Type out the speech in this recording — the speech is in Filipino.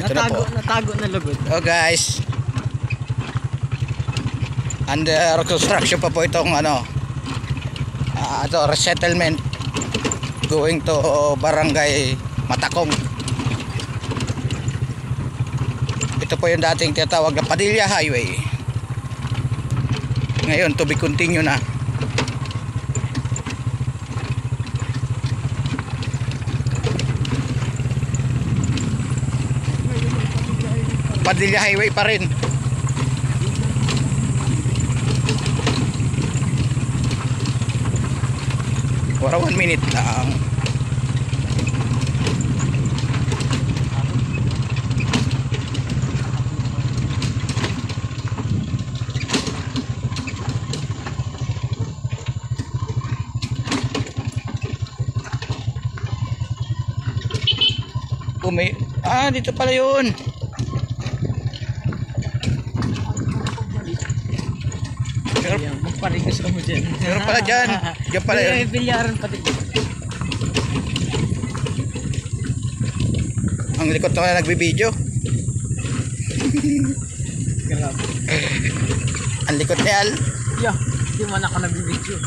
Ito na po. Natago na lugod. Oh guys, under construction pa po itong ano, ito resettlement going to Barangay Matakong. Ito po yung dating tinatawag na Padilla Highway, ngayon to be continue na. Padilla Highway pa rin. For 1 minute lang. Dito pala yun. Magparigas ka mo dyan. Meron pala dyan. Diyan pala yun. May bilyaran pati. Ang likod naman na nagbibideo. Grabe. Ang likod ni Al. Yeah, di man ako nagbibideo.